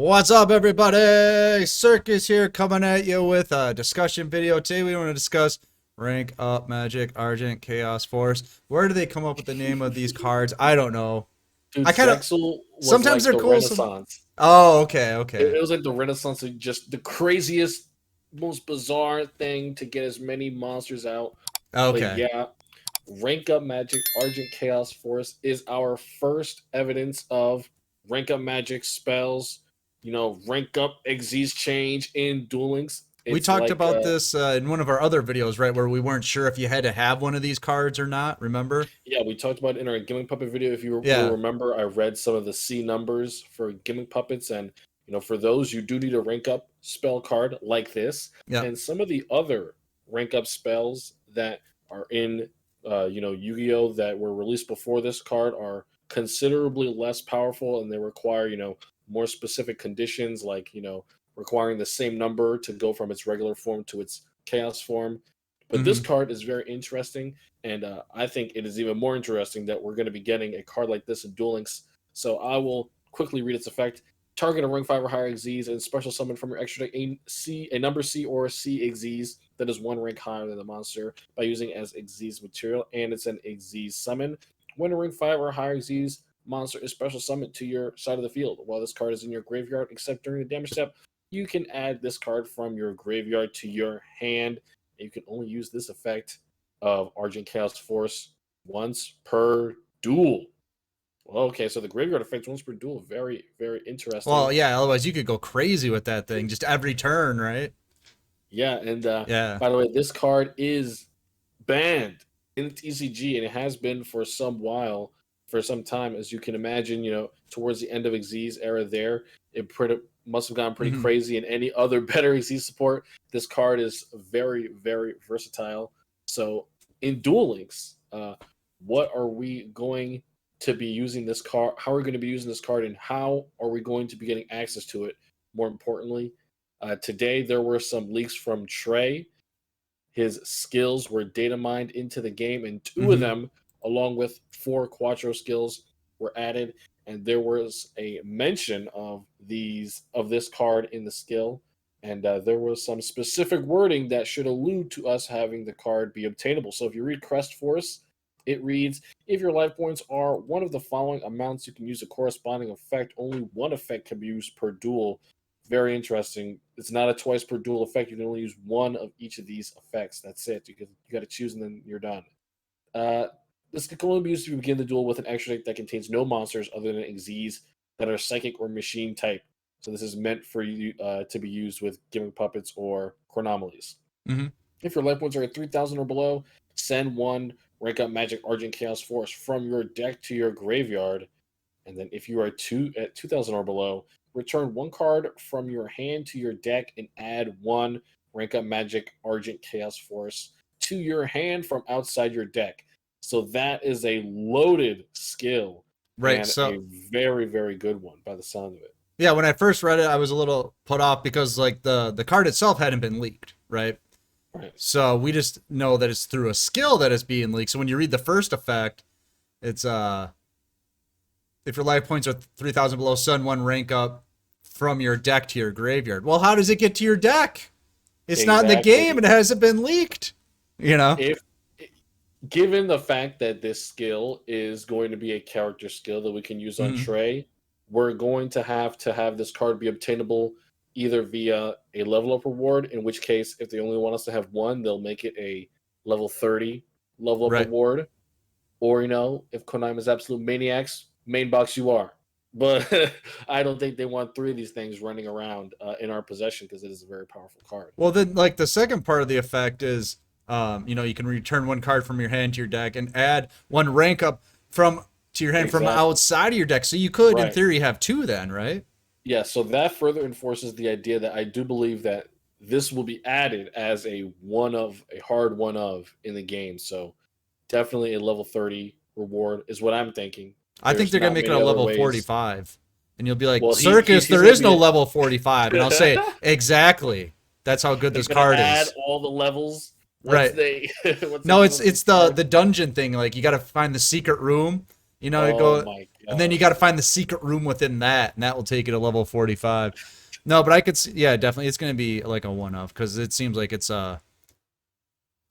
What's up, everybody? Circus here, coming at you with a discussion video. Today we want to discuss Rank Up Magic Argent Chaos Force. Where do they come up with the name of these cards? I don't know. Dude, I kind of Zexal was sometimes like they're the cool. Some Renaissance. Oh, okay, It, okay, it was like the Renaissance of just the craziest, most bizarre thing to get as many monsters out. But okay. yeah, Rank Up Magic Argent Chaos Force is our first evidence of Rank Up Magic spells. Rank Up Xyz change in Duel Links. We It's talked like about this in one of our other videos, right, where we weren't sure if you had to have one of these cards or not. Remember? Yeah, we talked about it in our Gimmick Puppet video. If you will Yeah. remember, I read some of the C numbers for Gimmick Puppets, and for those, you do need a rank up spell card like this, Yep. and some of the other rank up spells that are in, Yu-Gi-Oh that were released before this card are considerably less powerful, and they require more specific conditions, like requiring the same number to go from its regular form to its chaos form. But this Hmm. card is very interesting. And I think it is even more interesting that we're going to be getting a card like this in Duel Links. So I will quickly read its effect. Target a rank 5 or higher Xyz and special summon from your extra deck a number C or C Xyz that is one rank higher than the monster by using as Xyz material, and it's an Xyz summon. When a rank 5 or higher Xyz monster is special summoned to your side of the field while this card is in your graveyard, except during the damage step, you can add this card from your graveyard to your hand. You can only use this effect of Argent Chaos Force once per duel. Well, okay, so the graveyard effect once per duel, very, very Well, interesting. yeah. Otherwise, you could go crazy with that thing just every turn, right? Yeah, and Yeah. by the way, this card is banned in TCG, and it has been for some while, for some time. As you can imagine, towards the end of Xyz era there, it must have gone pretty Hmm. crazy, and any other better Xyz support, this card is very, very versatile. So in Duel Links, what are we going to be using this card? How are we going to be using this card, and how are we going to be getting access to it? More importantly, today there were some leaks from Trey. His skills were data mined into the game, and two of Hmm. them, along with four Quattro skills, were added. And there was a mention of this card in the skill, and there was some specific wording that should allude to us having the card be obtainable. So if you read Crest Force, it reads: if your life points are one of the following amounts, you can use a corresponding effect. Only one effect can be used per duel. Very interesting. It's not a twice per duel effect. You can only use one of each of these effects. That's it. You got to choose and then you're done. Uh, this can only be used to begin the duel with an extra deck that contains no monsters other than Xyz that are psychic or machine type. So this is meant for you to be used with Gimmick Puppets or Chronomalies. Hmm. If your life points are at 3,000 or below, send one Rank Up Magic Argent Chaos Force from your deck to your graveyard. And then if you are at 2,000 or below, return one card from your hand to your deck and add one Rank Up Magic Argent Chaos Force to your hand from outside your deck. So that is a loaded skill Right. and So a very, very good one by the sound of it. yeah, when I first read it, I was a little put off because like the card itself hadn't been leaked, right? Right. So we just know that it's through a skill that it's being leaked. So when you read the first effect, it's if your life points are 3,000 below, send one rank up from your deck to your graveyard. Well, how does it get to your deck? It's not in the game Exactly. and it hasn't been leaked. You know? If Given the fact that this skill is going to be a character skill that we can use on Mm-hmm. Trey, we're going to have this card be obtainable either via a level up reward, in which case, if they only want us to have one, they'll make it a level 30 level up Right. reward. Or, if Konami is absolute maniacs, main box you are. But I don't think they want three of these things running around in our possession because it is a very powerful card. Well, then, like the second part of the effect is, you can return one card from your hand to your deck and add one rank up from to your hand from Exactly. outside of your deck. So you could, in Right. theory, have two then, right? Yeah, so that further enforces the idea that I do believe that this will be added as a hard one of in the game. So definitely a level 30 reward is what I'm thinking. I think There's they're gonna not make it many a other level ways. 45, and you'll be like, Well, Circus, he's there gonna is no be level 45, and I'll say they're exactly. That's how good this gonna card add is. all the levels once Right. they once they No, give it's us this it's the card. the dungeon thing. Like you got to find the secret room. To Oh go. my And then you gosh. got to find the secret room within that, and that will take you to level 45. No, but I could see, yeah, definitely it's going to be like a one of because it seems like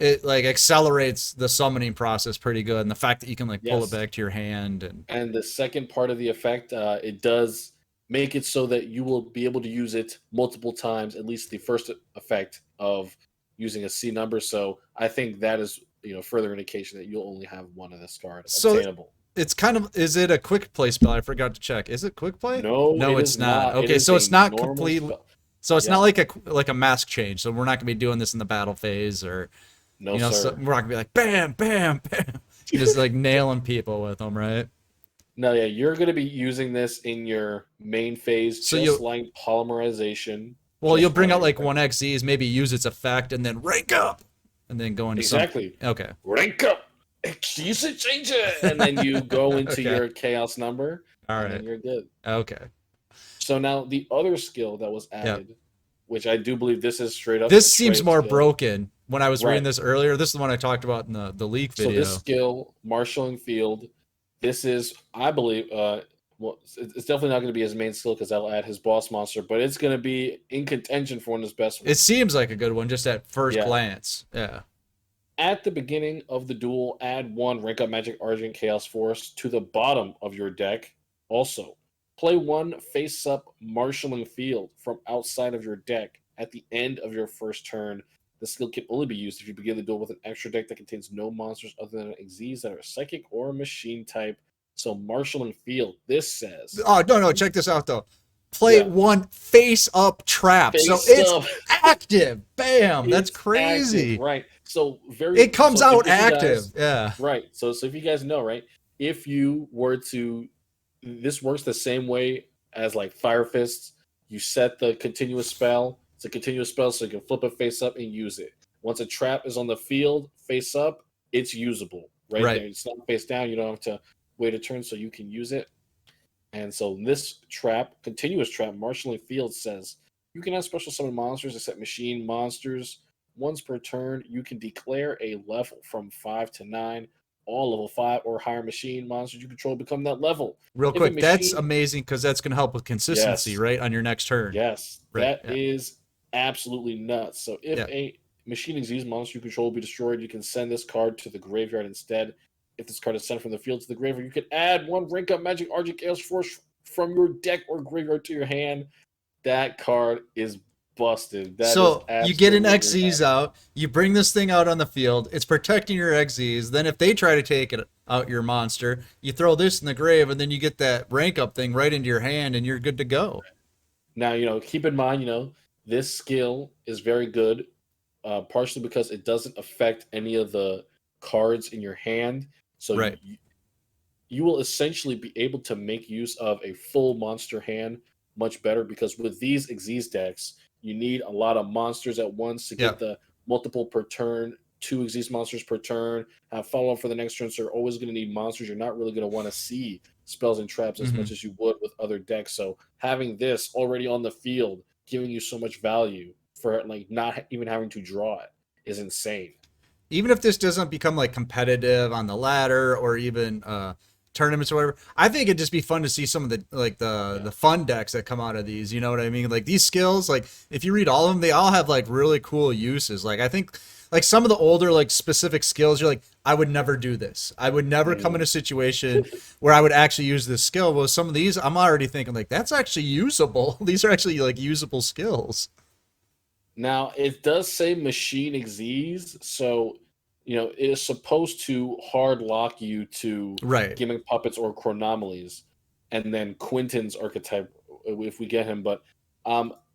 it like accelerates the summoning process pretty good, and the fact that you can like pull it Yes. back to your hand and And the second part of the effect, it does make it so that you will be able to use it multiple times, at least the first effect of using a C number. So I think that is, further indication that you'll only have one of this card so obtainable. it's kind of, is it a quick play spell? I forgot to check. Is it quick play? No, No, it it's is not. not. It Okay, is so a it's not normal completely. spell. So it's not Yeah. like a mask change. So we're not gonna be doing this in the battle phase, or No, so sir. we're not gonna be like bam, bam, bam, just like nailing people with them, right? No, yeah, you're going to be using this in your main phase, So just you, like polymerization, well, you'll just bring one of out your like effects. one XZs, maybe use its effect, and then rank up, and then go into some. Exactly. Okay. Rank up, excuse changer, and then you go into Okay. your chaos number, All and then right. you're good. Okay. So now the other skill that was Yeah. added, which I do believe this is straight up This a seems trade more skill, broken. When I was reading right? this earlier, this is the one I talked about in the leak So this video. skill, marshaling field, this is, I believe, well, it's definitely not going to be his main skill because that'll add his boss monster, but it's going to be in contention for one of his best It ones. seems like a good one just at first Yeah. glance. Yeah. At the beginning of the duel, add one rank up Magic Argent Chaos Force to the bottom of your deck. Also, play one face up marshaling field from outside of your deck at the end of your first turn. The skill can only be used if you begin the duel with an extra deck that contains no monsters other than Xyz that are psychic or machine type. So, marshaling field, this says, Oh no, no, check this out though. Play yeah, one face up trap. So face it's up. active. Bam. That's It's active, crazy. right? So It very comes so out if you active. guys Yeah. right. So if you guys know, right? If you were to this works the same way as like Fire Fists. You set the continuous spell. It's a continuous spell, so you can flip it face up and use it. Once a trap is on the field, face up, it's usable right there. Right. It's not face down. You don't have to wait a turn, so you can use it. And so this trap, continuous trap, marshalling field says you can have special summon monsters except machine monsters. Once per turn, you can declare a level from 5 to 9. All level 5 or higher machine monsters you control become that level. Real If a quick, that's machine, amazing because that's gonna help with consistency, yes, right? On your next turn. yes, Right. that Yeah. is absolutely nuts. So if Yeah. a machine exudes monster you control will be destroyed, you can send this card to the graveyard instead. If this card is sent from the field to the graveyard, you can add one rank up Magic Argent Chaos Force from your deck or graveyard to your hand. That card is busted. That is So you get an absolutely XZs nuts. out, you bring this thing out on the field, it's protecting your XZs. Then if they try to take it out your monster, you throw this in the grave, and then you get that rank up thing right into your hand, and you're good to go. Now, keep in mind, this skill is very good, partially because it doesn't affect any of the cards in your hand. So Right. you will essentially be able to make use of a full monster hand much better because with these Xyz decks, you need a lot of monsters at once to Yeah. get the multiple per turn, two Xyz monsters per turn, have follow up for the next turn. So you're always going to need monsters. You're not really going to want to see spells and traps as Hmm. much as you would with other decks. So having this already on the field, giving you so much value for like not even having to draw it is insane. Even if this doesn't become like competitive on the ladder or even tournaments or whatever, I think it'd just be fun to see some of the like Yeah. the fun decks that come out of these. You know what I mean? Like these skills, like if you read all of them, they all have like really cool uses. Like I think like some of the older like specific skills, you're like, I would never do this. I would never come in Mm. a situation where I would actually use this skill. Well, some of these, I'm already thinking like that's actually usable. These are actually like usable skills. Now it does say machine Xyz, so it is supposed to hard lock you to Right. gimmick puppets or chronomalies, and then Quinton's archetype if we get him. But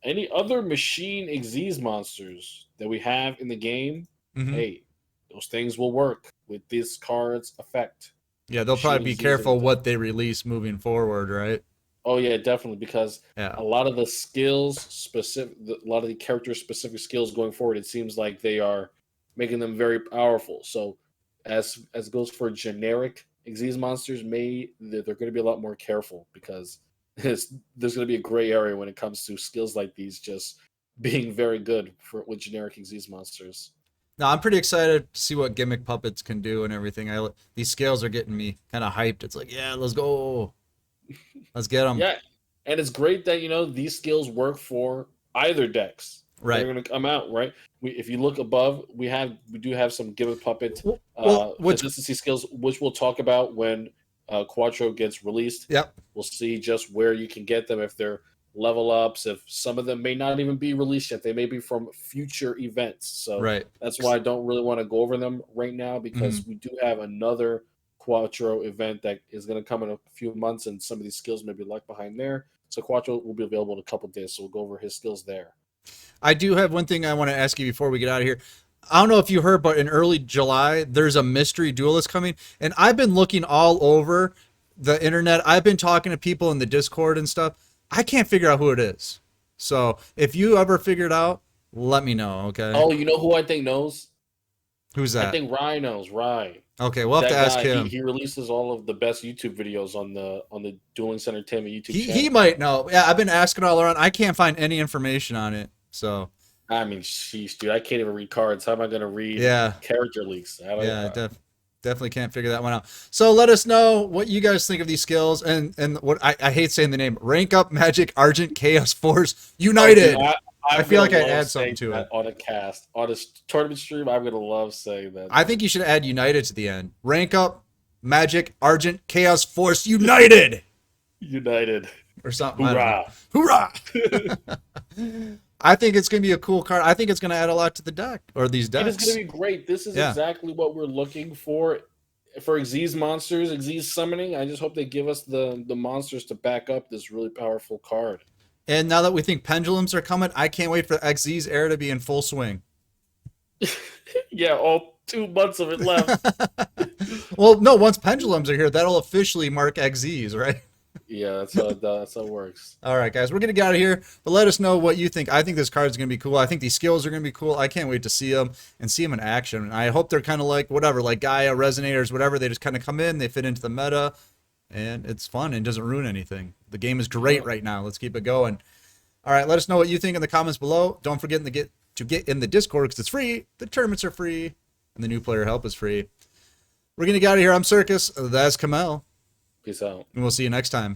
any other machine Xyz monsters that we have in the game, Hmm. hey, those things will work with this card's effect. Yeah, they'll Machine probably be Xyz careful anything. what they release moving forward, right? Oh yeah, definitely because Yeah. a lot of the skills specific, a lot of the character specific skills going forward, it seems like they are making them very powerful. So as it goes for generic Xyz monsters, they're going to be a lot more careful because there's going to be a gray area when it comes to skills like these just being very good for with generic Xyz monsters. No, I'm pretty excited to see what gimmick puppets can do and everything. These scales are getting me kind of hyped. It's like, yeah, let's go. Let's get them. Yeah, and it's great that these skills work for either decks that are Right. going to come out. Right. If you look above, we do have some Give a Puppet Well, which consistency skills, which we'll talk about when Quattro gets released. yep. We'll see just where you can get them, if they're level ups, if some of them may not even be released yet. They may be from future events. So Right. that's why I don't really want to go over them right now, because we do have another Quattro event that is going to come in a few months, and some of these skills may be left behind there. So Quattro will be available in a couple days, so we'll go over his skills there. I do have one thing I want to ask you before we get out of here. I don't know if you heard, but in early July, there's a mystery duelist coming. And I've been looking all over the internet. I've been talking to people in the Discord and stuff. I can't figure out who it is. So if you ever figure it out, let me know, okay? Oh, you know who I think knows? Who's I that? think Ryan knows. Ryan. Okay, we'll have That to ask guy, him. he releases all of the best YouTube videos on the Duel Links Entertainment YouTube channel. He might know. Yeah, I've been asking all around. I can't find any information on it. So I mean, sheesh, dude, I can't even read cards. How am I going to read yeah, character leaks? I don't yeah, know. definitely can't figure that one out. So let us know what you guys think of these skills, and what I hate saying the name. Rank up Magic Argent Chaos Force United. Dude, I I'm feel gonna like I'd love add something saying to that it. on a cast, on a tournament stream. I'm gonna love saying that. I think you should add United to the end. Rank up Magic Argent Chaos Force United United, or something. I don't know. hoorah! Hoorah! I think it's gonna be a cool card. I think it's gonna add a lot to the deck or these It is decks. gonna be great. This is Yeah. exactly what we're looking for Xyz monsters, Xyz summoning. I just hope they give us the monsters to back up this really powerful card. And now that we think pendulums are coming, I can't wait for XZ's era to be in full swing. Yeah, all 2 months of it left. Well, no, once pendulums are here, that'll officially mark XZ's, right? Yeah, that's how it works. All right, guys, we're going to get out of here, but let us know what you think. I think this card is going to be cool. I think these skills are going to be cool. I can't wait to see them and see them in action. And I hope they're kind of like whatever, like Gaia, Resonators, whatever. They just kind of come in, they fit into the meta, and it's fun and doesn't ruin anything. The game is great right now. Let's keep it going. All right, let us know what you think in the comments below. Don't forget to get in the Discord because it's free. The tournaments are free, and the new player help is free. We're going to get out of here. I'm Circus. That's Kamel. Peace out. And we'll see you next time.